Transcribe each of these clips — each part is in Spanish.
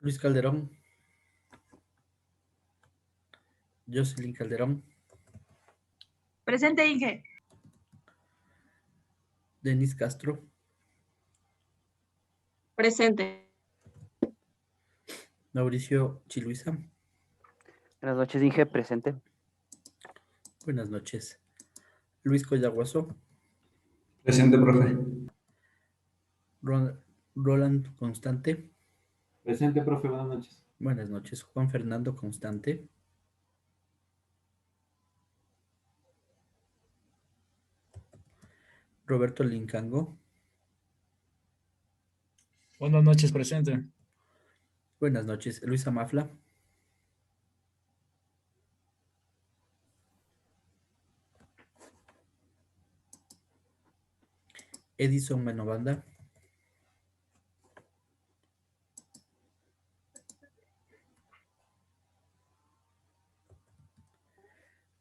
Luis Calderón, Jocelyn Calderón, Presente, Inge. Denis Castro, Presente. Mauricio Chiluisa. Buenas noches, Inge, presente. Buenas noches. Luis Collaguaso, Presente, profe. Roland Constante. Presente, profe. Buenas noches. Buenas noches. Juan Fernando Constante. Roberto Lincango. Buenas noches, presente. Buenas noches. Luisa Mafla. Edison Menovanda.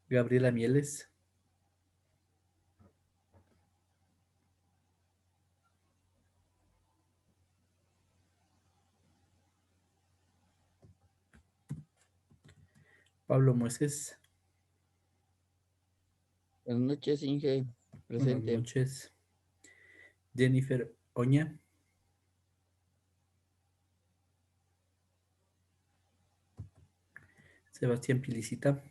Gabriela Mieles. Pablo Mueces. Buenas noches, Inge. Presente. Buenas noches. Jennifer Oña. Sebastián Pilicita.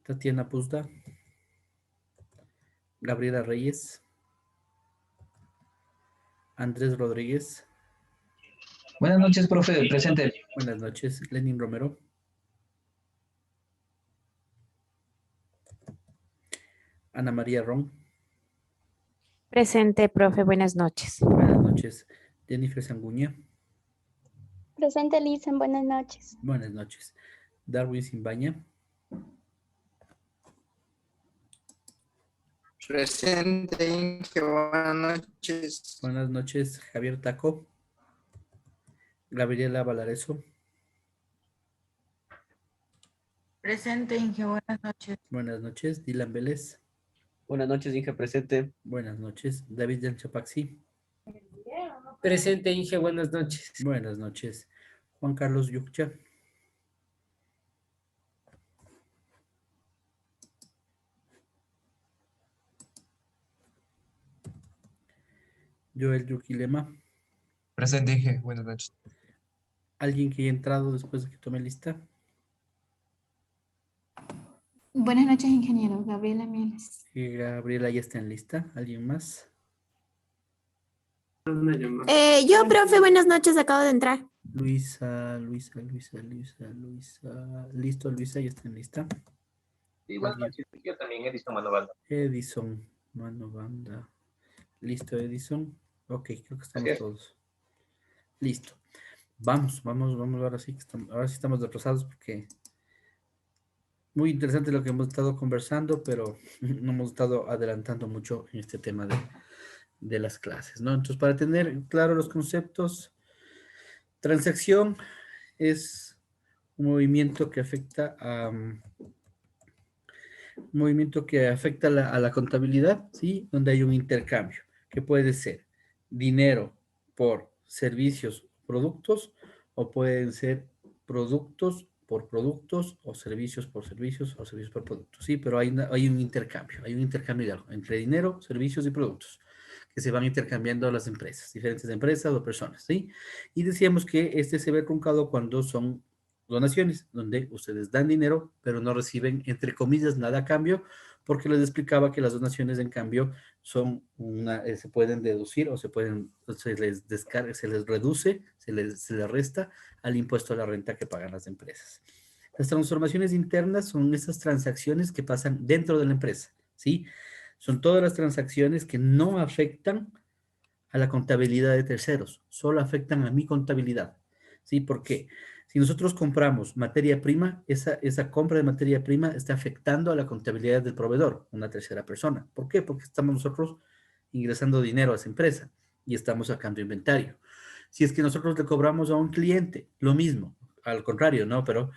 Tatiana Puzda. Gabriela Reyes. Andrés Rodríguez. Buenas noches, profe. Presente. Buenas noches. Lenin Romero. Ana María Ron. Presente, profe. Buenas noches. Buenas noches. Jennifer Sanguña. Presente, Lisen. Buenas noches. Buenas noches. Darwin Simbaña. Presente, Inge. Buenas noches. Buenas noches. Javier Taco. Gabriela Valareso. Presente, Inge. Buenas noches. Buenas noches. Dylan Vélez. Buenas noches, Inge, presente. Buenas noches. David Yanchapaxi. Presente, Inge. Buenas noches. Buenas noches. Juan Carlos Yuccha. Joel Yuquilema. Presente, Inge. Buenas noches. ¿Alguien que haya entrado después de que tome lista? Buenas noches, ingeniero. Gabriela Mieles. Gabriela ya está en lista. ¿Alguien más? Yo, profe, buenas noches. Acabo de entrar. Luisa. Listo, Luisa ya está en lista. Sí, buenas noches. Yo también, Edison Manovanda. Edison Manovanda. Listo, Edison. Ok, creo que estamos todos. Listo. Vamos. Ahora sí estamos retrasados porque muy interesante lo que hemos estado conversando, pero no hemos estado adelantando mucho en este tema de las clases, ¿no? Entonces, para tener claro los conceptos, transacción es un movimiento que afecta a a la contabilidad, ¿sí? Donde hay un intercambio, que puede ser dinero por servicios, productos, o pueden ser productos por productos, o servicios por servicios, o servicios por productos, ¿sí? Pero hay un intercambio de algo, entre dinero, servicios y productos, que se van intercambiando las empresas, diferentes empresas o personas, ¿sí? Y decíamos que este se ve truncado cuando son donaciones, donde ustedes dan dinero, pero no reciben, entre comillas, nada a cambio, porque les explicaba que las donaciones, en cambio, son se pueden deducir o se les descarga, se les reduce, se les resta al impuesto a la renta que pagan las empresas. Las transformaciones internas son esas transacciones que pasan dentro de la empresa, ¿sí? Son todas las transacciones que no afectan a la contabilidad de terceros, solo afectan a mi contabilidad, ¿sí? ¿Por qué? Si nosotros compramos materia prima, esa compra de materia prima está afectando a la contabilidad del proveedor, una tercera persona. ¿Por qué? Porque estamos nosotros ingresando dinero a esa empresa y estamos sacando inventario. Si es que nosotros le cobramos a un cliente, lo mismo, al contrario, ¿no? Pero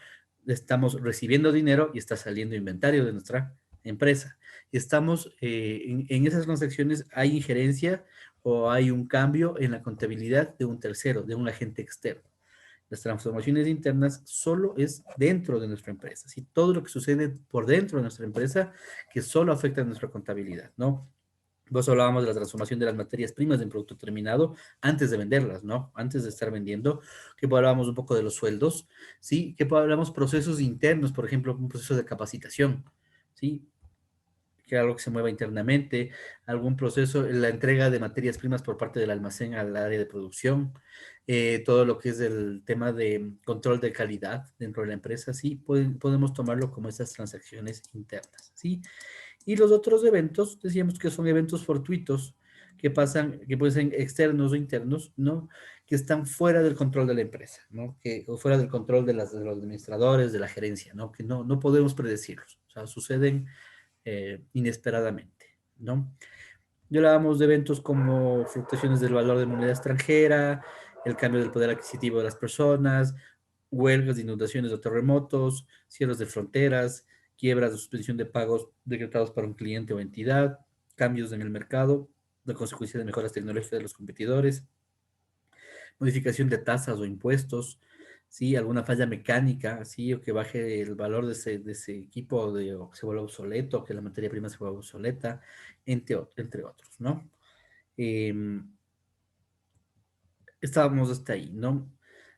estamos recibiendo dinero y está saliendo inventario de nuestra empresa. Estamos, en esas transacciones hay injerencia o hay un cambio en la contabilidad de un tercero, de un agente externo. Las transformaciones internas solo es dentro de nuestra empresa, ¿sí? Todo lo que sucede por dentro de nuestra empresa que solo afecta a nuestra contabilidad, ¿no? Vos hablábamos de la transformación de las materias primas en producto terminado antes de venderlas, ¿no? Antes de estar vendiendo, que hablábamos un poco de los sueldos, ¿sí? Que hablamos procesos internos, por ejemplo, un proceso de capacitación, ¿sí? Que algo que se mueva internamente, algún proceso, la entrega de materias primas por parte del almacén al área de producción, todo lo que es el tema de control de calidad dentro de la empresa, sí, podemos tomarlo como esas transacciones internas, ¿sí? Y los otros eventos, decíamos que son eventos fortuitos, que pasan, que pueden ser externos o internos, ¿no? Que están fuera del control de la empresa, ¿no? O fuera del control de los administradores, de la gerencia, ¿no? Que no podemos predecirlos, o sea, suceden inesperadamente, ¿no? Ya hablábamos de eventos como fluctuaciones del valor de moneda extranjera, el cambio del poder adquisitivo de las personas, huelgas, inundaciones o terremotos, cierres de fronteras, quiebras o suspensión de pagos decretados para un cliente o entidad, cambios en el mercado, la consecuencia de mejoras tecnológicas de los competidores, modificación de tasas o impuestos, ¿sí? Alguna falla mecánica, ¿sí? O que baje el valor de ese equipo, o que se vuelva obsoleto, que la materia prima se vuelva obsoleta, entre otros, ¿no? Estábamos hasta ahí, ¿no?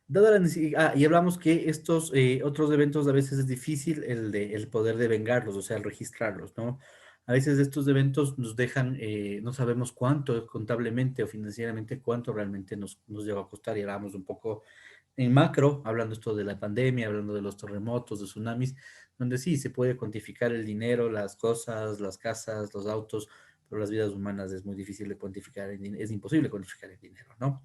Dada la necesidad, y hablamos que estos otros eventos a veces es difícil el poder devengarlos, o sea, el registrarlos, ¿no? A veces estos eventos nos dejan, no sabemos cuánto contablemente o financieramente, cuánto realmente nos llegó a costar, y hablamos un poco en macro, hablando esto de la pandemia, hablando de los terremotos, de tsunamis, donde sí se puede cuantificar el dinero, las cosas, las casas, los autos, pero las vidas humanas es muy difícil de cuantificar, es imposible cuantificar el dinero, ¿no?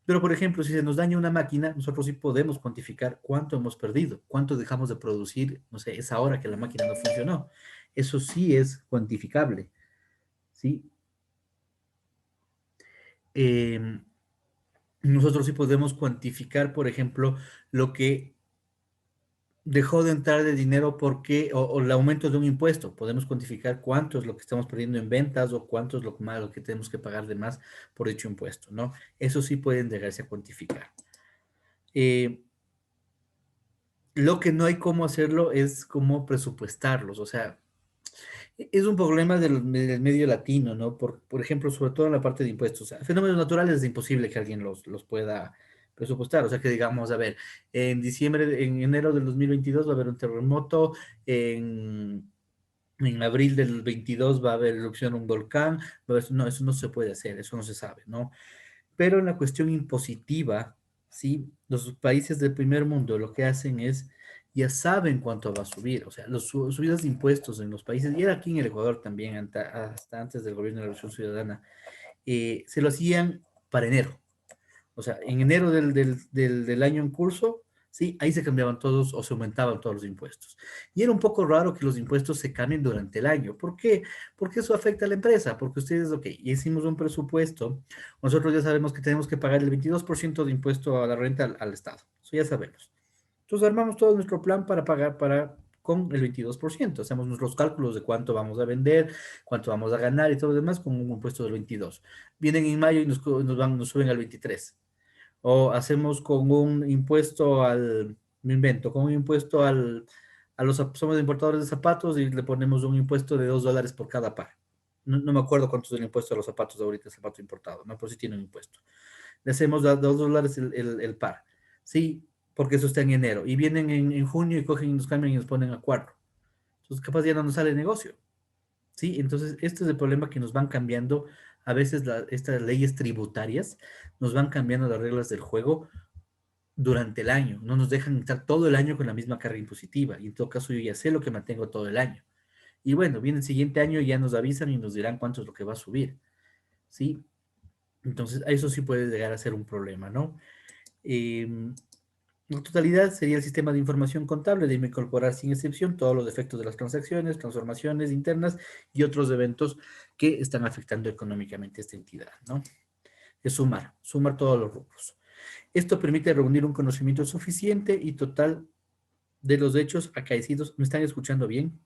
Pero, por ejemplo, si se nos daña una máquina, nosotros sí podemos cuantificar cuánto hemos perdido, cuánto dejamos de producir, no sé, esa hora que la máquina no funcionó. Eso sí es cuantificable, ¿sí? Nosotros sí podemos cuantificar, por ejemplo, lo que dejó de entrar de dinero porque, o el aumento de un impuesto. Podemos cuantificar cuánto es lo que estamos perdiendo en ventas o cuánto es lo que tenemos que pagar de más por dicho impuesto, ¿no? Eso sí pueden llegarse a cuantificar. Lo que no hay cómo hacerlo es cómo presupuestarlos, o sea, es un problema del medio latino, ¿no? Por ejemplo, sobre todo en la parte de impuestos. O sea, fenómenos naturales es imposible que alguien los pueda presupuestar. O sea, que digamos, a ver, en enero del 2022 va a haber un terremoto, en abril del 22 va a haber erupción de un volcán. No, eso no se puede hacer, eso no se sabe, ¿no? Pero en la cuestión impositiva, ¿sí? Los países del primer mundo lo que hacen es, ya saben cuánto va a subir, o sea, las subidas de impuestos en los países, y era aquí en el Ecuador también, hasta antes del gobierno de la Revolución Ciudadana, se lo hacían para enero. O sea, en enero del año en curso, sí, ahí se cambiaban todos o se aumentaban todos los impuestos. Y era un poco raro que los impuestos se cambien durante el año. ¿Por qué? Porque eso afecta a la empresa, porque ustedes, ok, hicimos un presupuesto, nosotros ya sabemos que tenemos que pagar el 22% de impuesto a la renta al Estado, eso ya sabemos. Entonces armamos todo nuestro plan para pagar con el 22%, hacemos nuestros cálculos de cuánto vamos a vender, cuánto vamos a ganar y todo lo demás con un impuesto del 22. Vienen en mayo y nos suben al 23%. O hacemos con un impuesto me invento, con un impuesto somos importadores de zapatos y le ponemos un impuesto de $2 por cada par. No me acuerdo cuánto es el impuesto a los zapatos ahorita, el zapato importado, ¿no? Por si tiene un impuesto. Le hacemos $2 el par, ¿sí? Porque eso está en enero. Y vienen en junio y cogen y nos cambian y nos ponen a 4. Entonces, capaz ya no nos sale negocio, ¿sí? Entonces, este es el problema, que nos van cambiando a veces estas leyes tributarias, nos van cambiando las reglas del juego durante el año. No nos dejan estar todo el año con la misma carga impositiva. Y en todo caso, yo ya sé lo que mantengo todo el año. Y bueno, viene el siguiente año y ya nos avisan y nos dirán cuánto es lo que va a subir, ¿sí? Entonces, eso sí puede llegar a ser un problema, ¿no? La totalidad sería el sistema de información contable, de incorporar sin excepción todos los efectos de las transacciones, transformaciones internas y otros eventos que están afectando económicamente a esta entidad, ¿no? Es sumar todos los rubros. Esto permite reunir un conocimiento suficiente y total de los hechos acaecidos. ¿Me están escuchando bien?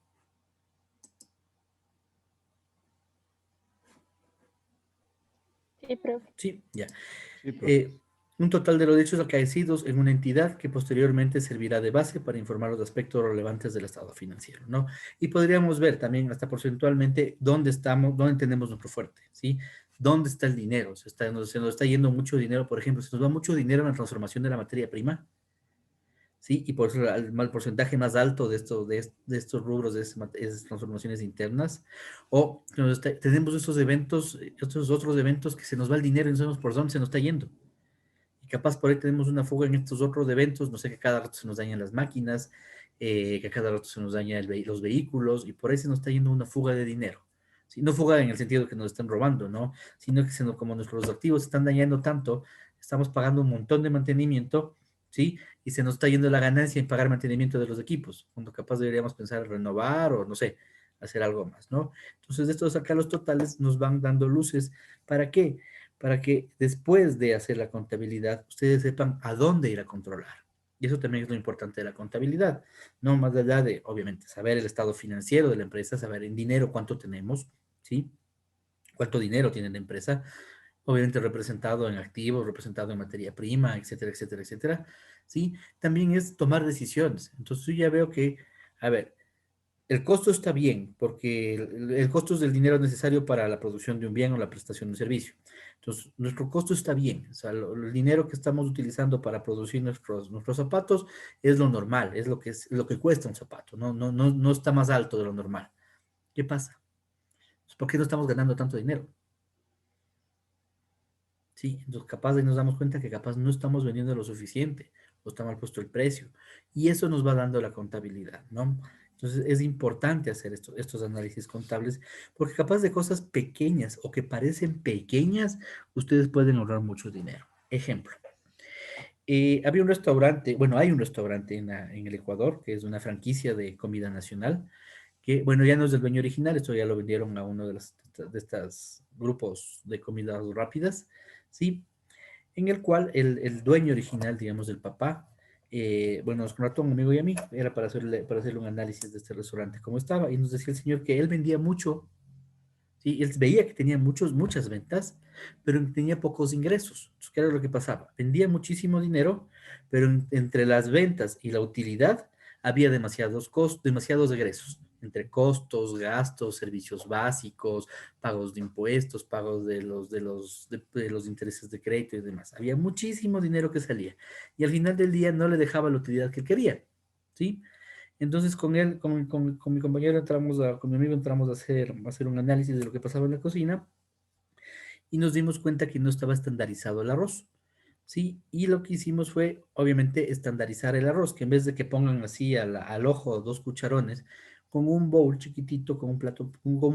Sí, profe. Sí, ya. Sí, profe. Un total de los hechos acaecidos en una entidad que posteriormente servirá de base para informar los aspectos relevantes del estado financiero, ¿no? Y podríamos ver también hasta porcentualmente dónde estamos, dónde tenemos nuestro fuerte, ¿sí? ¿Dónde está el dinero? Se nos está yendo mucho dinero, por ejemplo, se nos va mucho dinero en la transformación de la materia prima, ¿sí? Y por eso el porcentaje más alto de estos rubros, de esas transformaciones internas, o tenemos estos eventos, estos otros eventos que se nos va el dinero y no sabemos por dónde se nos está yendo. Y capaz por ahí tenemos una fuga en estos otros eventos, no sé, que cada rato se nos dañan las máquinas, que cada rato se nos dañan los vehículos, y por ahí se nos está yendo una fuga de dinero. ¿Sí? No fuga en el sentido de que nos están robando, ¿no? Sino que como nuestros activos se están dañando tanto, estamos pagando un montón de mantenimiento, ¿sí? Y se nos está yendo la ganancia en pagar mantenimiento de los equipos, cuando capaz deberíamos pensar en renovar o, no sé, hacer algo más, ¿no? Entonces, estos acá los totales nos van dando luces. ¿Para qué? Para que después de hacer la contabilidad, ustedes sepan a dónde ir a controlar. Y eso también es lo importante de la contabilidad, no más allá de, obviamente, saber el estado financiero de la empresa, saber en dinero cuánto tenemos, ¿sí? Cuánto dinero tiene la empresa, obviamente representado en activos, representado en materia prima, etcétera, etcétera, etcétera, ¿sí? También es tomar decisiones. Entonces yo ya veo que, a ver, el costo está bien, porque el costo es del dinero necesario para la producción de un bien o la prestación de un servicio. Entonces, nuestro costo está bien. O sea, el dinero que estamos utilizando para producir nuestros zapatos es lo normal, es lo que cuesta un zapato. No está más alto de lo normal. ¿Qué pasa? Pues, ¿por qué no estamos ganando tanto dinero? Sí, entonces capaz de nos damos cuenta que capaz no estamos vendiendo lo suficiente o está mal puesto el precio. Y eso nos va dando la contabilidad, ¿no? Entonces es importante hacer estos análisis contables porque capaz de cosas pequeñas o que parecen pequeñas, ustedes pueden ahorrar mucho dinero. Ejemplo, había un restaurante, bueno, hay un restaurante en el Ecuador que es una franquicia de comida nacional que, bueno, ya no es del dueño original, esto ya lo vendieron a uno de estos grupos de comidas rápidas, ¿sí? En el cual el dueño original, digamos, del papá, bueno, nos contrató a un amigo y a mí, era para hacerle un análisis de este restaurante, cómo estaba, y nos decía el señor que él vendía mucho, ¿sí? Él veía que tenía muchas ventas, pero tenía pocos ingresos. Entonces, ¿qué era lo que pasaba? Vendía muchísimo dinero, pero entre las ventas y la utilidad había demasiados egresos, entre costos, gastos, servicios básicos, pagos de impuestos, pagos de los intereses de crédito y demás. Había muchísimo dinero que salía y al final del día no le dejaba la utilidad que quería, ¿sí? Entonces con él, con mi compañero con mi amigo entramos a hacer un análisis de lo que pasaba en la cocina y nos dimos cuenta que no estaba estandarizado el arroz. Sí, y lo que hicimos fue, obviamente, estandarizar el arroz, que en vez de que pongan así al ojo 2 cucharones, con un bowl chiquitito, con un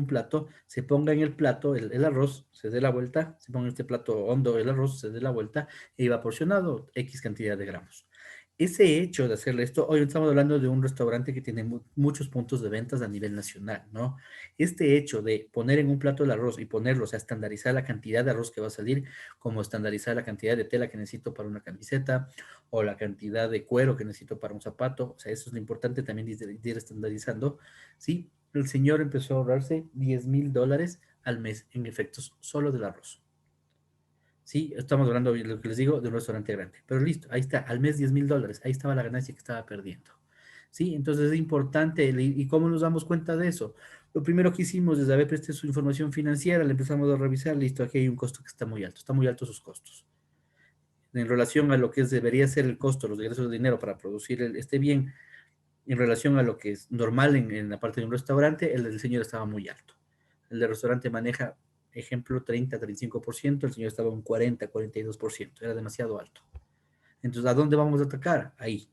plato, se ponga en el plato el arroz, se dé la vuelta, se ponga en este plato hondo el arroz, se dé la vuelta, y va porcionado X cantidad de gramos. Ese hecho de hacerle esto, hoy estamos hablando de un restaurante que tiene muchos puntos de ventas a nivel nacional, ¿no? Este hecho de poner en un plato el arroz y ponerlo, o sea, estandarizar la cantidad de arroz que va a salir, como estandarizar la cantidad de tela que necesito para una camiseta o la cantidad de cuero que necesito para un zapato, o sea, eso es lo importante también de ir estandarizando, ¿sí? El señor empezó a ahorrarse $10,000 al mes en efectos solo del arroz. Sí, estamos hablando de lo que les digo de un restaurante grande. Pero listo, ahí está, al mes $10,000, ahí estaba la ganancia que estaba perdiendo. Sí, entonces es importante. ¿Y cómo nos damos cuenta de eso? Lo primero que hicimos es, a ver, preste su información financiera, le empezamos a revisar, listo, aquí hay un costo que está muy alto sus costos. En relación a lo que debería ser el costo, los ingresos de dinero para producir este bien, en relación a lo que es normal en la parte de un restaurante, el del señor estaba muy alto. El del restaurante maneja, ejemplo, 30-35%, el señor estaba en 40-42%, era demasiado alto. Entonces, ¿a dónde vamos a atacar? Ahí.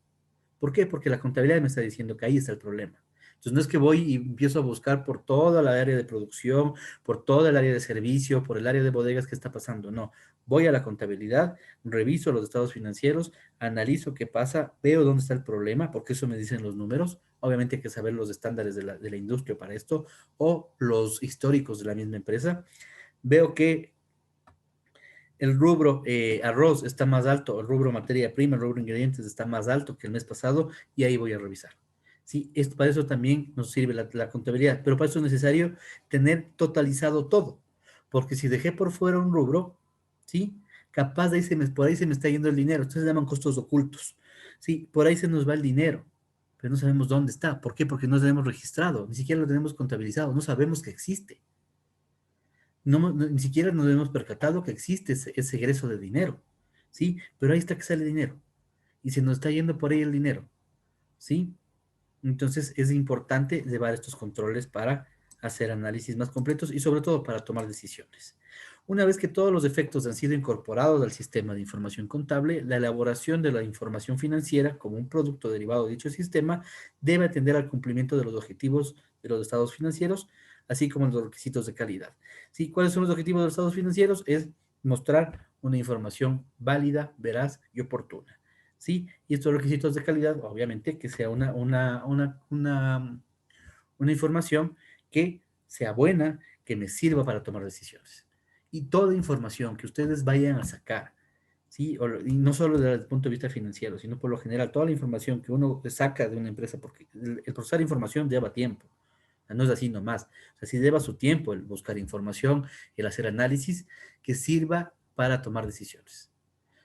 ¿Por qué? Porque la contabilidad me está diciendo que ahí está el problema. Entonces, no es que voy y empiezo a buscar por toda la área de producción, por toda el área de servicio, por el área de bodegas que está pasando. No, voy a la contabilidad, reviso los estados financieros, analizo qué pasa, veo dónde está el problema, porque eso me dicen los números. Obviamente hay que saber los estándares de la industria para esto o los históricos de la misma empresa. Veo que el rubro arroz está más alto, el rubro materia prima, el rubro ingredientes está más alto que el mes pasado y ahí voy a revisar. Sí, para eso también nos sirve la contabilidad, pero para eso es necesario tener totalizado todo, porque si dejé por fuera un rubro, ¿sí? Capaz de ahí por ahí se me está yendo el dinero. Entonces se llaman costos ocultos, ¿sí? Por ahí se nos va el dinero, pero no sabemos dónde está. ¿Por qué? Porque no lo tenemos registrado, ni siquiera lo tenemos contabilizado, no sabemos que existe. Ni siquiera nos hemos percatado que existe ese egreso de dinero, ¿sí? Pero ahí está que sale dinero, y se nos está yendo por ahí el dinero, ¿sí? Entonces es importante llevar estos controles para hacer análisis más completos y sobre todo para tomar decisiones. Una vez que todos los efectos han sido incorporados al sistema de información contable, la elaboración de la información financiera como un producto derivado de dicho sistema debe atender al cumplimiento de los objetivos de los estados financieros, así como los requisitos de calidad. ¿Sí? ¿Cuáles son los objetivos de los estados financieros? Es mostrar una información válida, veraz y oportuna. ¿Sí? Y estos requisitos de calidad, obviamente, que sea una información que sea buena, que me sirva para tomar decisiones. Y toda información que ustedes vayan a sacar, ¿sí? Y no solo desde el punto de vista financiero, sino por lo general, toda la información que uno saca de una empresa, porque el procesar información lleva tiempo, no es así nomás. O sea, sí lleva su tiempo el buscar información, el hacer análisis que sirva para tomar decisiones.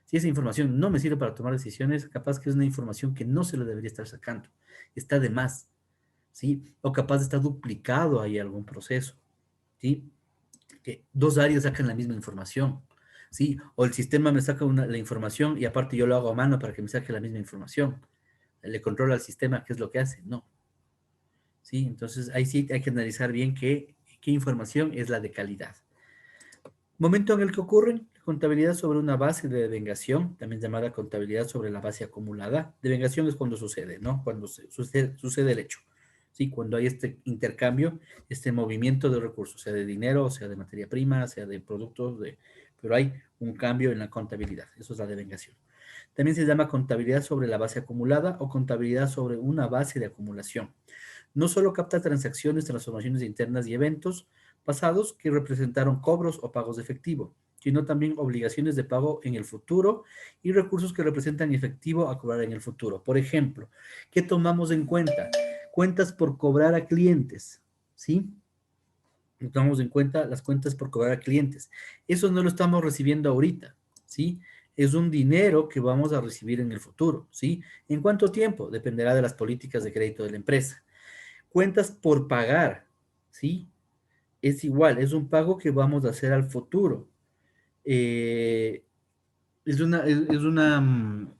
Si esa información no me sirve para tomar decisiones, capaz que es una información que no se lo debería estar sacando. Está de más, ¿sí? O capaz está duplicado ahí algún proceso, ¿sí? Que dos áreas sacan la misma información, ¿sí? O el sistema me saca la información y aparte yo lo hago a mano para que me saque la misma información. Le controla al sistema qué es lo que hace, no. ¿Sí? Entonces ahí sí hay que analizar bien qué información es la de calidad. Momento en el que ocurre contabilidad sobre una base de devengación, también llamada contabilidad sobre la base acumulada. Devengación es cuando sucede, ¿no? Cuando sucede el hecho. ¿Sí? Cuando hay este intercambio, este movimiento de recursos, sea de dinero, sea de materia prima, sea de productos, pero hay un cambio en la contabilidad. Eso es la devengación. También se llama contabilidad sobre la base acumulada o contabilidad sobre una base de acumulación. No solo capta transacciones, transformaciones internas y eventos pasados que representaron cobros o pagos de efectivo, sino también obligaciones de pago en el futuro y recursos que representan efectivo a cobrar en el futuro. Por ejemplo, ¿qué tomamos en cuenta? Cuentas por cobrar a clientes, ¿sí? Tomamos en cuenta las cuentas por cobrar a clientes. Eso no lo estamos recibiendo ahorita, ¿sí? Es un dinero que vamos a recibir en el futuro, ¿sí? ¿En cuánto tiempo? Dependerá de las políticas de crédito de la empresa. Cuentas por pagar, ¿sí? Es igual, es un pago que vamos a hacer al futuro. Es un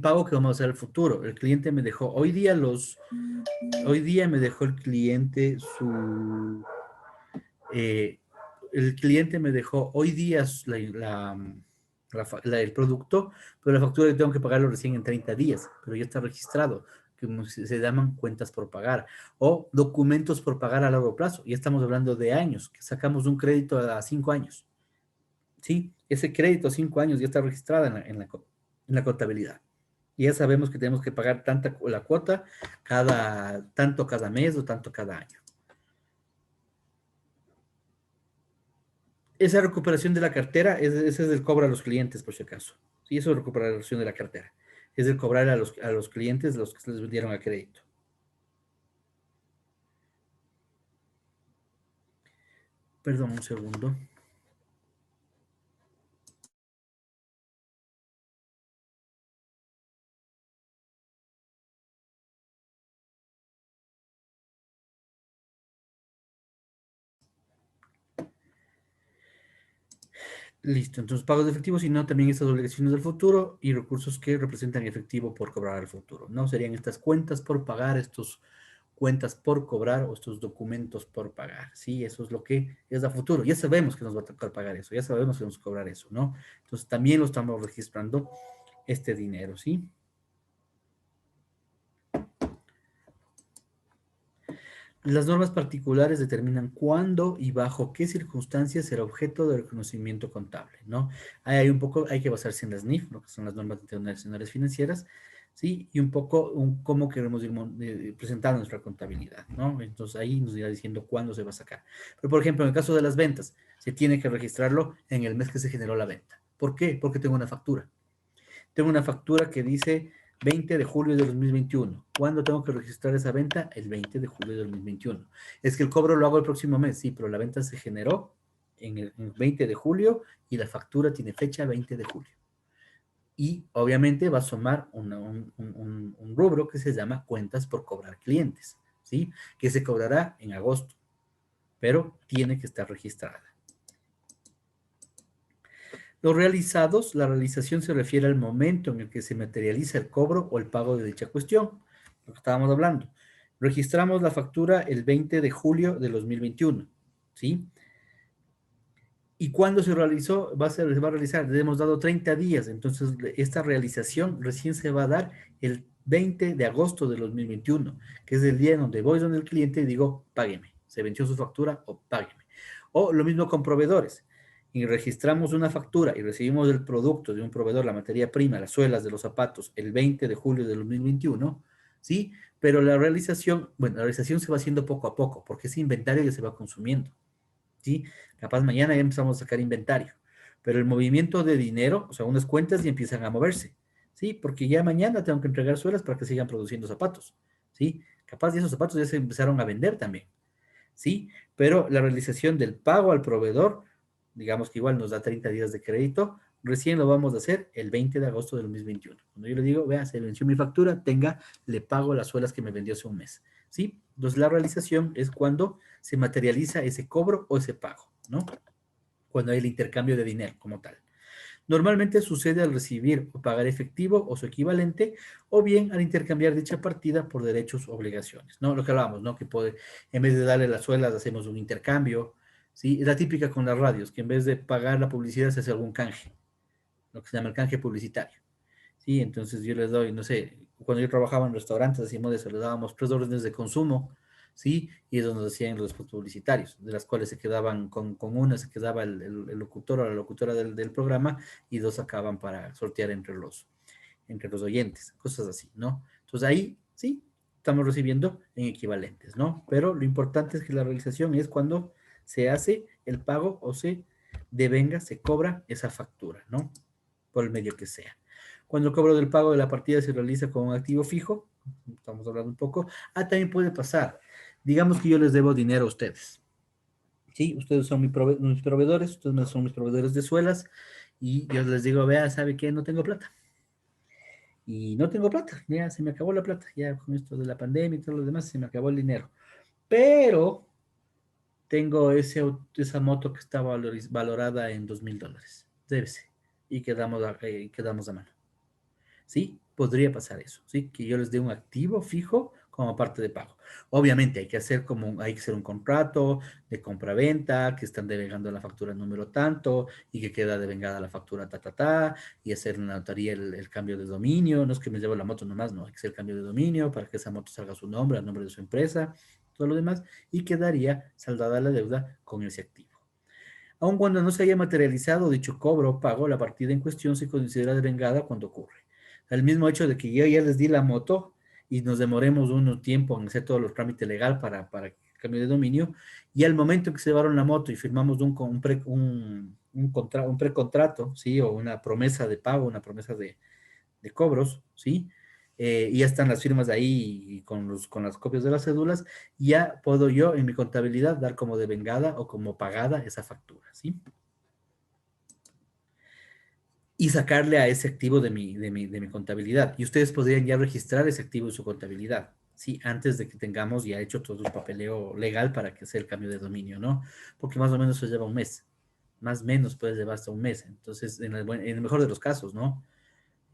pago que vamos a hacer al futuro. El cliente me dejó, hoy día me dejó el cliente el cliente me dejó hoy día el producto, pero la factura que tengo que pagarlo recién en 30 días, pero ya está registrado, que se llaman cuentas por pagar, o documentos por pagar a largo plazo. Ya estamos hablando de años, que sacamos un crédito a 5 años. ¿Sí? Ese crédito a 5 años ya está registrado en la contabilidad. Y ya sabemos que tenemos que pagar la cuota tanto cada mes o tanto cada año. Esa recuperación de la cartera, ese es el cobro a los clientes, por si acaso. Sí, eso es recuperación de la cartera. Es el cobrar a los clientes los que se les vendieron a crédito. Perdón, un segundo. Listo, entonces pagos de efectivo, sino también estas obligaciones del futuro y recursos que representan efectivo por cobrar al futuro, ¿no? Serían estas cuentas por pagar, estos cuentas por cobrar o estos documentos por pagar, ¿sí? Eso es lo que es a futuro. Ya sabemos que nos va a tocar pagar eso, ya sabemos que nos va a cobrar eso, ¿no? Entonces también lo estamos registrando este dinero, ¿sí? Las normas particulares determinan cuándo y bajo qué circunstancias será objeto de reconocimiento contable, ¿no? Hay que basarse en las NIF, lo que son las normas internacionales financieras, ¿sí? Y un poco cómo queremos ir presentando nuestra contabilidad, ¿no? Entonces ahí nos irá diciendo cuándo se va a sacar. Pero, por ejemplo, en el caso de las ventas, se tiene que registrarlo en el mes que se generó la venta. ¿Por qué? Porque tengo una factura. Tengo una factura que dice 20 de julio de 2021. ¿Cuándo tengo que registrar esa venta? El 20 de julio de 2021. Es que el cobro lo hago el próximo mes, sí, pero la venta se generó en el 20 de julio y la factura tiene fecha 20 de julio. Y obviamente va a sumar un rubro que se llama cuentas por cobrar clientes, ¿sí? Que se cobrará en agosto, pero tiene que estar registrada. Los realizados, la realización se refiere al momento en el que se materializa el cobro o el pago de dicha cuestión, lo que estábamos hablando. Registramos la factura el 20 de julio de 2021, ¿sí? ¿Y cuándo se realizó? Se va a realizar, le hemos dado 30 días, entonces esta realización recién se va a dar el 20 de agosto de 2021, que es el día en donde voy donde el cliente y digo, págueme, se venció su factura o págueme. O lo mismo con proveedores. Y registramos una factura y recibimos el producto de un proveedor, la materia prima, las suelas de los zapatos, el 20 de julio de 2021, ¿sí? Pero la realización, bueno, la realización se va haciendo poco a poco, porque ese inventario ya se va consumiendo, ¿sí? Capaz mañana ya empezamos a sacar inventario, pero el movimiento de dinero, o sea, unas cuentas ya empiezan a moverse, ¿sí? Porque ya mañana tengo que entregar suelas para que sigan produciendo zapatos, ¿sí? Capaz de esos zapatos ya se empezaron a vender también, ¿sí? Pero la realización del pago al proveedor, digamos que igual nos da 30 días de crédito, recién lo vamos a hacer el 20 de agosto de 2021. Cuando yo le digo, vea, se venció mi factura, le pago las suelas que me vendió hace un mes, ¿sí? Entonces la realización es cuando se materializa ese cobro o ese pago, ¿no? Cuando hay el intercambio de dinero como tal. Normalmente sucede al recibir o pagar efectivo o su equivalente, o bien al intercambiar dicha partida por derechos o obligaciones, ¿no? Lo que hablábamos, ¿no? Que en vez de darle las suelas, hacemos un intercambio, ¿sí? Es la típica con las radios, que en vez de pagar la publicidad se hace algún canje, lo que se llama el canje publicitario, ¿sí? Entonces yo les doy, no sé, cuando yo trabajaba en restaurantes, hacíamos eso, les dábamos 3 órdenes de consumo, ¿sí? Y es donde nos hacían los spots publicitarios, de las cuales se quedaban, con una se quedaba el locutor o la locutora del programa y 2 sacaban para sortear entre los oyentes, cosas así, ¿no? Entonces ahí, sí, estamos recibiendo en equivalentes, ¿no? Pero lo importante es que la realización es cuando se hace el pago o se devenga, se cobra esa factura, ¿no? Por el medio que sea. Cuando el cobro del pago de la partida se realiza con un activo fijo, estamos hablando un poco, también puede pasar. Digamos que yo les debo dinero a ustedes. Sí, ustedes son mis proveedores, ustedes son mis proveedores de suelas, y yo les digo, vea, ¿sabe qué? No tengo plata. Y no tengo plata, ya se me acabó la plata, ya con esto de la pandemia y todo lo demás, se me acabó el dinero. Pero tengo esa moto que está valorada en $2,000. Débese. Y quedamos a mano. ¿Sí? Podría pasar eso, ¿sí? Que yo les dé un activo fijo como parte de pago. Obviamente hay que hacer un contrato de compra-venta, que están devengando la factura número tanto, y que queda devengada la factura y hacer una notaría el cambio de dominio. No es que me llevo la moto nomás, no, hay que hacer el cambio de dominio para que esa moto salga a su nombre, al nombre de su empresa, todo lo demás, y quedaría saldada la deuda con ese activo. Aun cuando no se haya materializado dicho cobro o pago, la partida en cuestión se considera devengada cuando ocurre. El mismo hecho de que yo ya les di la moto y nos demoremos un tiempo en hacer todo el trámite legal para el cambio de dominio, y al momento en que se llevaron la moto y firmamos un precontrato, ¿sí? O una promesa de pago, una promesa de cobros, ¿sí? Y ya están las firmas ahí y con las copias de las cédulas, ya puedo yo en mi contabilidad dar como devengada o como pagada esa factura, ¿sí? Y sacarle a ese activo de mi contabilidad. Y ustedes podrían ya registrar ese activo en su contabilidad, ¿sí? Antes de que tengamos ya hecho todo el papeleo legal para que sea el cambio de dominio, ¿no? Porque más o menos eso lleva un mes. Más o menos puede llevar hasta un mes. Entonces, en el mejor de los casos, ¿no?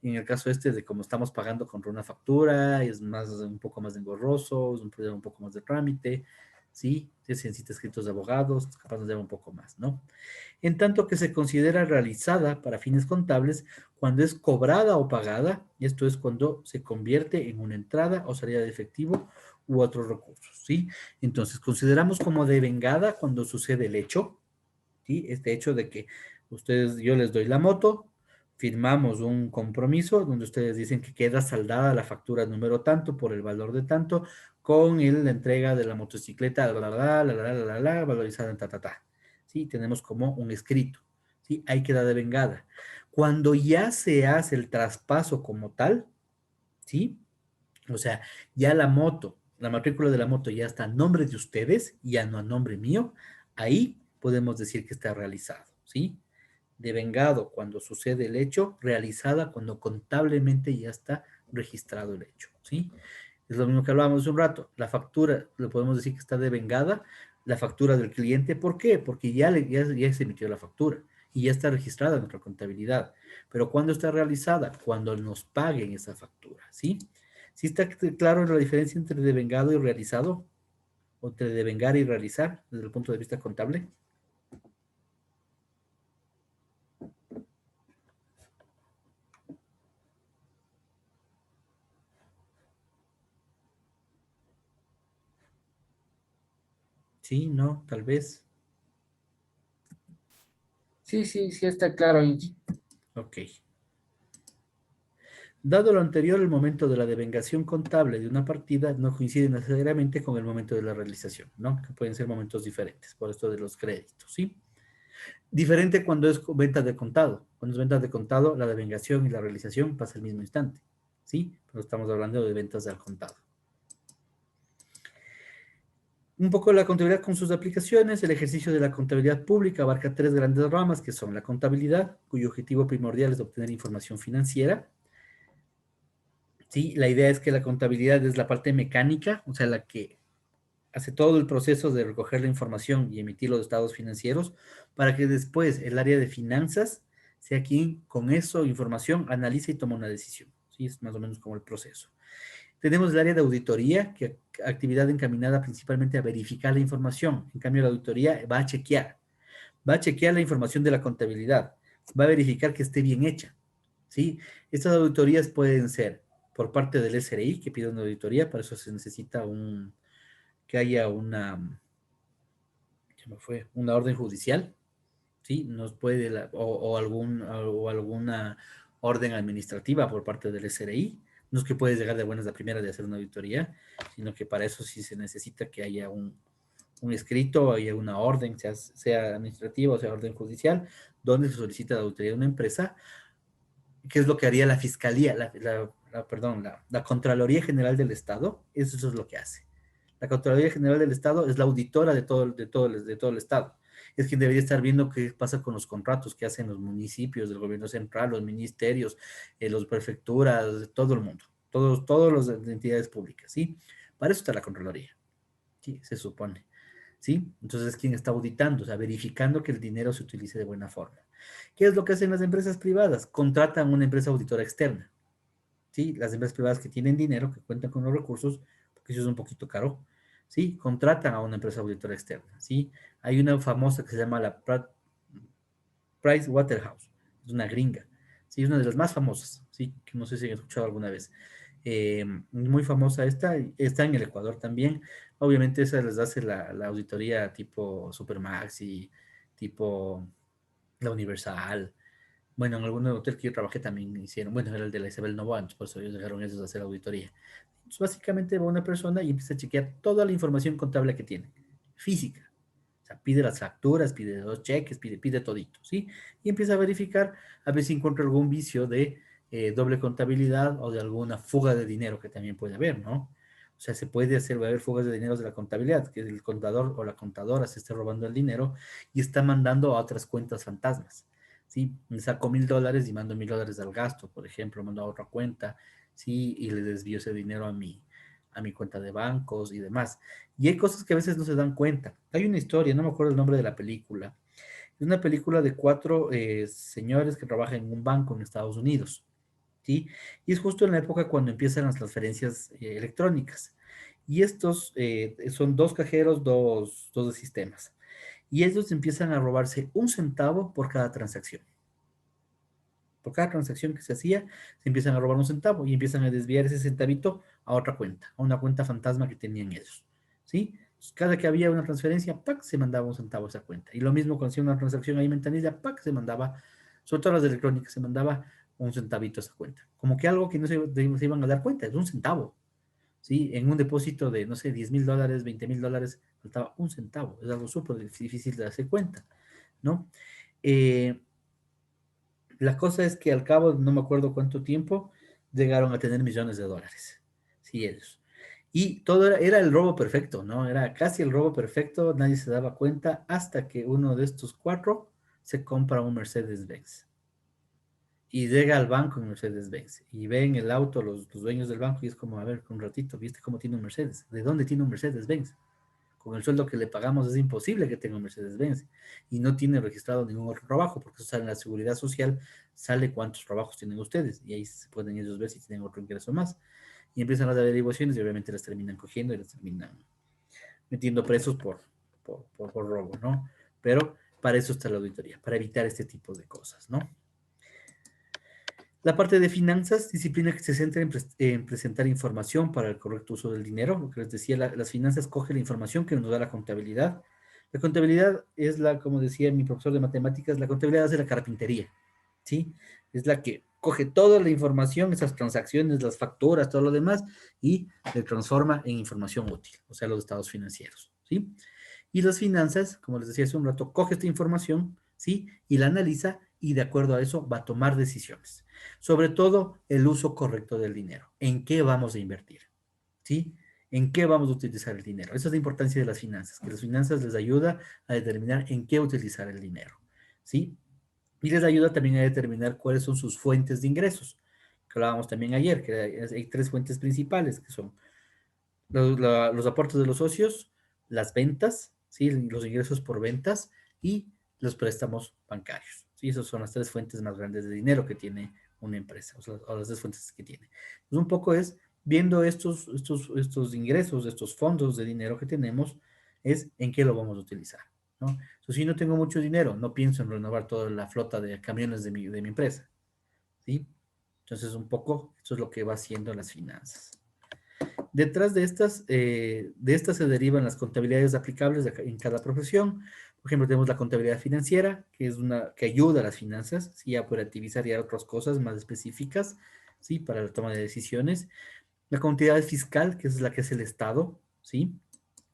En el caso de como estamos pagando contra una factura, es un poco más engorroso, es un poco más de trámite, ¿sí? Se necesita escritos de abogados, capaz nos lleva un poco más, ¿no? En tanto que se considera realizada para fines contables cuando es cobrada o pagada, y esto es cuando se convierte en una entrada o salida de efectivo u otros recursos, ¿sí? Entonces, consideramos como devengada cuando sucede el hecho, ¿sí? Este hecho de que yo les doy la moto, firmamos un compromiso donde ustedes dicen que queda saldada la factura número tanto por el valor de tanto con la entrega de la motocicleta, valorizada en ¿sí? Tenemos como un escrito, ¿sí? Ahí queda devengada. Cuando ya se hace el traspaso como tal, ¿sí? O sea, ya la matrícula de la moto ya está a nombre de ustedes, ya no a nombre mío, ahí podemos decir que está realizado, ¿sí? Devengado cuando sucede el hecho, realizada cuando contablemente ya está registrado el hecho, ¿sí? Es lo mismo que hablábamos hace un rato. La factura, le podemos decir que está devengada, la factura del cliente. ¿Por qué? Porque ya se emitió la factura y ya está registrada en nuestra contabilidad. Pero ¿cuándo está realizada? Cuando nos paguen esa factura, ¿sí? ¿Sí está claro la diferencia entre devengado y realizado? ¿O entre devengar y realizar desde el punto de vista contable? Sí, no, tal vez. Sí, sí, sí está claro, Inge. Ok. Dado lo anterior, el momento de la devengación contable de una partida no coincide necesariamente con el momento de la realización, ¿no? Que pueden ser momentos diferentes, por esto de los créditos, ¿sí? Diferente cuando es venta de contado. Cuando es venta de contado, la devengación y la realización pasa al mismo instante, ¿sí? Pero estamos hablando de ventas al contado. Un poco la contabilidad con sus aplicaciones. El ejercicio de la contabilidad pública abarca 3 grandes ramas, que son la contabilidad, cuyo objetivo primordial es obtener información financiera. Sí, la idea es que la contabilidad es la parte mecánica, o sea, la que hace todo el proceso de recoger la información y emitir los estados financieros, para que después el área de finanzas sea quien con esa información analice y toma una decisión. Sí, es más o menos como el proceso. Tenemos el área de auditoría, que actividad encaminada principalmente a verificar la información. En cambio, la auditoría va a chequear la información de la contabilidad, va a verificar que esté bien hecha, ¿sí? Estas auditorías pueden ser por parte del SRI, que pide una auditoría, para eso se necesita que haya una orden judicial, ¿sí? Nos puede, o alguna orden administrativa por parte del SRI. No es que puedes llegar de buenas a primera de hacer una auditoría, sino que para eso sí se necesita que haya un escrito, haya una orden, sea administrativa o sea orden judicial, donde se solicita la auditoría de una empresa. ¿Qué es lo que haría la Fiscalía, la Contraloría General del Estado? Eso es lo que hace. La Contraloría General del Estado es la auditora de todo el Estado. Es quien debería estar viendo qué pasa con los contratos que hacen los municipios, del gobierno central, los ministerios, las prefecturas, todo el mundo, todas las entidades públicas, ¿sí? Para eso está la Contraloría, ¿sí? Se supone, ¿sí? Entonces es quien está auditando, o sea, verificando que el dinero se utilice de buena forma. ¿Qué es lo que hacen las empresas privadas? Contratan una empresa auditora externa, ¿sí? Las empresas privadas que tienen dinero, que cuentan con los recursos, porque eso es un poquito caro, ¿sí? Contratan a una empresa auditora externa, ¿sí? Hay una famosa que se llama la Price Waterhouse, es una gringa, ¿sí? Es una de las más famosas, ¿sí? Que no sé si han escuchado alguna vez. Muy famosa está en el Ecuador también. Obviamente esa les hace la auditoría tipo Supermax y tipo la Universal. Bueno, en algún hotel que yo trabajé también hicieron, bueno, era el de la Isabel Novoa, entonces por eso ellos dejaron ellos hacer auditoría. Entonces, básicamente va una persona y empieza a chequear toda la información contable que tiene, física. O sea, pide las facturas, pide los cheques, pide todito, ¿sí? Y empieza a verificar a ver si encuentra algún vicio de doble contabilidad o de alguna fuga de dinero que también puede haber, ¿no? O sea, va a haber fugas de dinero de la contabilidad, que el contador o la contadora se esté robando el dinero y está mandando a otras cuentas fantasmas, ¿sí? Me saco $1,000 y mando $1,000 al gasto, por ejemplo, mando a otra cuenta, ¿sí? Y le desvío ese dinero a mi cuenta de bancos y demás. Y hay cosas que a veces no se dan cuenta. Hay una historia, no me acuerdo el nombre de la película. Es una película de 4 señores que trabajan en un banco en Estados Unidos, ¿sí? Y es justo en la época cuando empiezan las transferencias electrónicas. Y estos son 2 cajeros, dos de sistemas. Y ellos empiezan a robarse 1 centavo por cada transacción. Por cada transacción que se hacía, se empiezan a robar 1 centavo y empiezan a desviar ese centavito a otra cuenta, a una cuenta fantasma que tenían ellos, ¿sí? Entonces, cada que había una transferencia, ¡pac!, se mandaba 1 centavo a esa cuenta. Y lo mismo cuando hacía una transacción ahí en ventanilla, ¡pac!, se mandaba, sobre todo las electrónicas, se mandaba 1 centavito a esa cuenta. Como que algo que no se iban a dar cuenta, es 1 centavo, ¿sí? En un depósito de, no sé, $10,000, $20,000, faltaba 1 centavo. Es algo súper difícil de darse cuenta, ¿no? La cosa es que al cabo, no me acuerdo cuánto tiempo, llegaron a tener millones de dólares, sí, ellos. Y todo era el robo perfecto, ¿no? Era casi el robo perfecto, nadie se daba cuenta hasta que uno de estos 4 se compra un Mercedes-Benz. Y llega al banco en Mercedes-Benz y ven el auto los dueños del banco y es como, a ver, un ratito, ¿viste cómo tiene un Mercedes? ¿De dónde tiene un Mercedes-Benz? Con el sueldo que le pagamos es imposible que tenga un Mercedes-Benz y no tiene registrado ningún otro trabajo porque eso sale en la seguridad social, sale cuántos trabajos tienen ustedes y ahí se pueden ellos ver si tienen otro ingreso más. Y empiezan las averiguaciones y obviamente las terminan cogiendo y las terminan metiendo presos por robo, ¿no? Pero para eso está la auditoría, para evitar este tipo de cosas, ¿no? La parte de finanzas, disciplina que se centra en presentar información para el correcto uso del dinero. Lo que les decía, las finanzas coge la información que nos da la contabilidad. La contabilidad es como decía mi profesor de matemáticas, la contabilidad hace la carpintería, ¿sí? Es la que coge toda la información, esas transacciones, las facturas, todo lo demás, y le transforma en información útil, o sea, los estados financieros, ¿sí? Y las finanzas, como les decía hace un rato, coge esta información, ¿sí? Y la analiza y de acuerdo a eso va a tomar decisiones. Sobre todo el uso correcto del dinero. ¿En qué vamos a invertir? ¿Sí? ¿En qué vamos a utilizar el dinero? Esa es la importancia de las finanzas, que las finanzas les ayuda a determinar en qué utilizar el dinero. ¿Sí? Y les ayuda también a determinar cuáles son sus fuentes de ingresos. Que hablábamos también ayer, que hay 3 fuentes principales, que son los aportes de los socios, las ventas, ¿sí? Los ingresos por ventas y los préstamos bancarios. ¿Sí? Esas son las 3 fuentes más grandes de dinero que tiene una empresa, o las 3 fuentes que tiene. Entonces, un poco es, viendo estos ingresos, estos fondos de dinero que tenemos, es en qué lo vamos a utilizar, ¿no? Entonces, si no tengo mucho dinero, no pienso en renovar toda la flota de camiones de mi empresa, ¿sí? Entonces, un poco, eso es lo que va haciendo las finanzas. Detrás de estas se derivan las contabilidades aplicables en cada profesión. Por ejemplo, tenemos la contabilidad financiera, que es que ayuda a las finanzas, ¿sí? A operativizar y a otras cosas más específicas, ¿sí? Para la toma de decisiones. La contabilidad fiscal, que es la que es el Estado, ¿sí?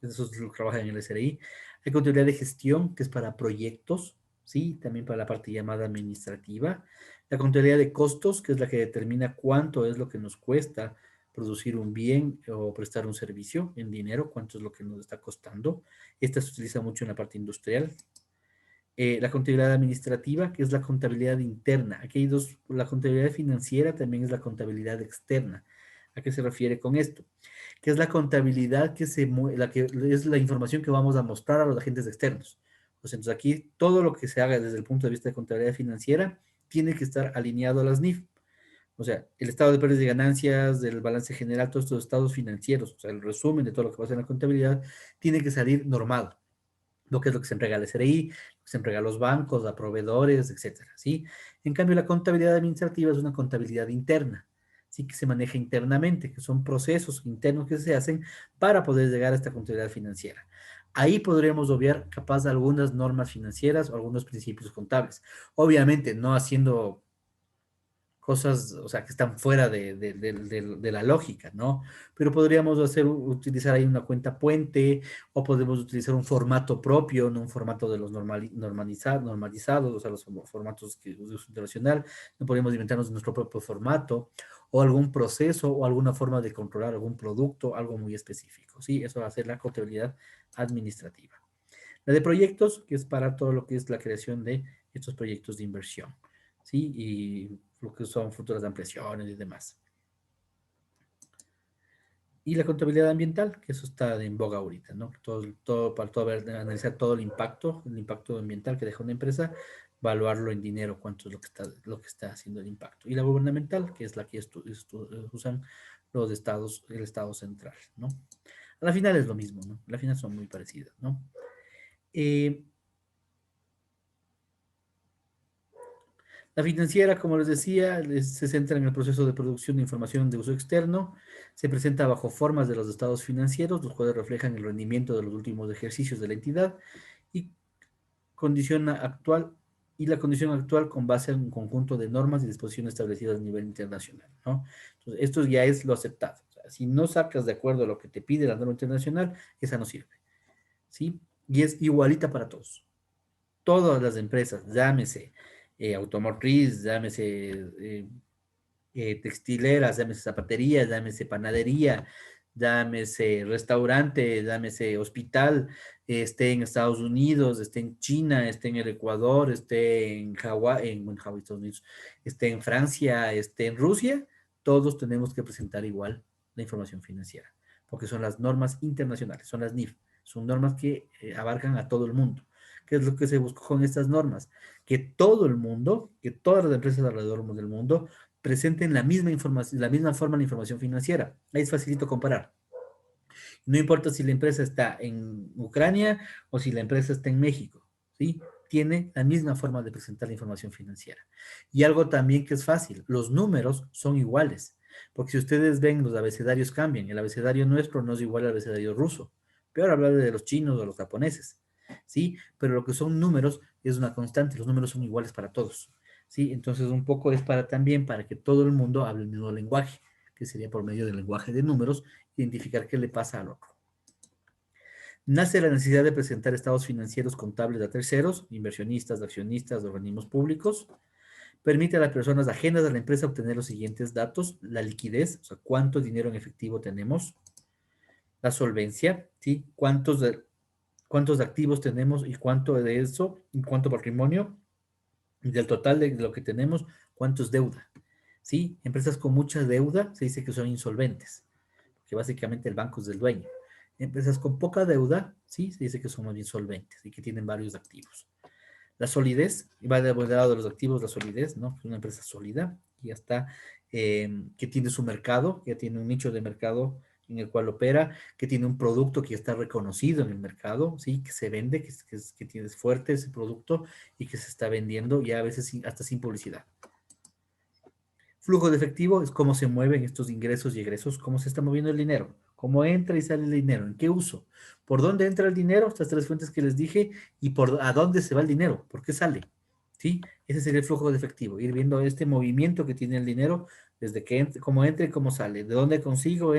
Eso es lo que trabaja en el SRI. Hay contabilidad de gestión, que es para proyectos, ¿sí? También para la parte llamada administrativa. La contabilidad de costos, que es la que determina cuánto es lo que nos cuesta producir un bien o prestar un servicio en dinero, cuánto es lo que nos está costando. Esta se utiliza mucho en la parte industrial. La contabilidad administrativa, que es la contabilidad interna. Aquí hay dos, la contabilidad financiera también es la contabilidad externa. ¿A qué se refiere con esto? Que es la contabilidad que es la información que vamos a mostrar a los agentes externos. Pues entonces aquí todo lo que se haga desde el punto de vista de contabilidad financiera tiene que estar alineado a las NIF. O sea, el estado de pérdidas y ganancias, del balance general, todos estos estados financieros, o sea, el resumen de todo lo que pasa en la contabilidad, tiene que salir normado. Lo que es lo que se entrega al SRI, lo que se entrega a los bancos, a proveedores, etcétera, ¿sí? En cambio, la contabilidad administrativa es una contabilidad interna, ¿sí? Que se maneja internamente, que son procesos internos que se hacen para poder llegar a esta contabilidad financiera. Ahí podríamos obviar capaz de algunas normas financieras o algunos principios contables. Obviamente, no haciendo cosas, o sea, que están fuera de la lógica, ¿no? Pero podríamos utilizar ahí una cuenta puente, o podemos utilizar un formato propio, no un formato de los normalizados, o sea, los formatos que uso internacional, no podemos inventarnos nuestro propio formato, o algún proceso, o alguna forma de controlar algún producto, algo muy específico, ¿sí? Eso va a ser la contabilidad administrativa. La de proyectos, que es para todo lo que es la creación de estos proyectos de inversión, ¿sí? Y lo que son futuras ampliaciones y demás. Y la contabilidad ambiental, que eso está en boga ahorita, ¿no? Analizar todo el impacto ambiental que deja una empresa, evaluarlo en dinero, cuánto es lo que está haciendo el impacto. Y la gubernamental, que es la que usan los estados, el estado central, ¿no? A la final es lo mismo, ¿no? A la final son muy parecidas, ¿no? La financiera, como les decía, se centra en el proceso de producción de información de uso externo, se presenta bajo formas de los estados financieros, los cuales reflejan el rendimiento de los últimos ejercicios de la entidad y la condición actual con base en un conjunto de normas y disposiciones establecidas a nivel internacional, ¿no? Entonces, esto ya es lo aceptado. O sea, si no sacas de acuerdo a lo que te pide la norma internacional, esa no sirve, ¿sí? Y es igualita para todos. Todas las empresas, llámese automotriz, llámese textileras, llámese zapatería, llámese panadería, llámese restaurante, llámese hospital, esté en Estados Unidos, esté en China, esté en el Ecuador, esté en Hawái, Estados Unidos, esté en Francia, esté en Rusia, todos tenemos que presentar igual la información financiera, porque son las normas internacionales, son las NIF, son normas que abarcan a todo el mundo. ¿Qué es lo que se buscó con estas normas? Que todo el mundo, que todas las empresas alrededor del mundo presenten la misma información, la misma forma de información financiera. Ahí es facilito comparar. No importa si la empresa está en Ucrania o si la empresa está en México, ¿sí? Tiene la misma forma de presentar la información financiera. Y algo también que es fácil, los números son iguales, porque si ustedes ven, los abecedarios cambian. El abecedario nuestro no es igual al abecedario ruso. Peor hablar de los chinos o los japoneses, ¿sí? Pero lo que son números es una constante, los números son iguales para todos, ¿sí? Entonces un poco es también para que todo el mundo hable el mismo lenguaje, que sería por medio del lenguaje de números, identificar qué le pasa al otro. Nace la necesidad de presentar estados financieros contables a terceros, inversionistas, accionistas, organismos públicos. Permite a las personas ajenas a la empresa obtener los siguientes datos: la liquidez, o sea, cuánto dinero en efectivo tenemos; la solvencia, ¿sí? Cuántos activos tenemos y cuánto de eso, y cuánto patrimonio, y del total de lo que tenemos, cuánto es deuda, ¿sí? Empresas con mucha deuda se dice que son insolventes, que básicamente el banco es del dueño. Empresas con poca deuda, ¿sí? Se dice que son más bien solventes y que tienen varios activos. La solidez, va de lado de los activos, la solidez, ¿no? Es una empresa sólida, que ya está, que tiene su mercado, que ya tiene un nicho de mercado en el cual opera, que tiene un producto que está reconocido en el mercado, ¿sí? Que se vende, que tiene fuerte ese producto y que se está vendiendo ya a veces hasta sin publicidad. Flujo de efectivo es cómo se mueven estos ingresos y egresos, cómo se está moviendo el dinero, cómo entra y sale el dinero, en qué uso, por dónde entra el dinero, estas tres fuentes que les dije, y a dónde se va el dinero, por qué sale, ¿sí? Ese sería el flujo de efectivo, ir viendo este movimiento que tiene el dinero, desde que cómo entra y cómo sale, de dónde consigo,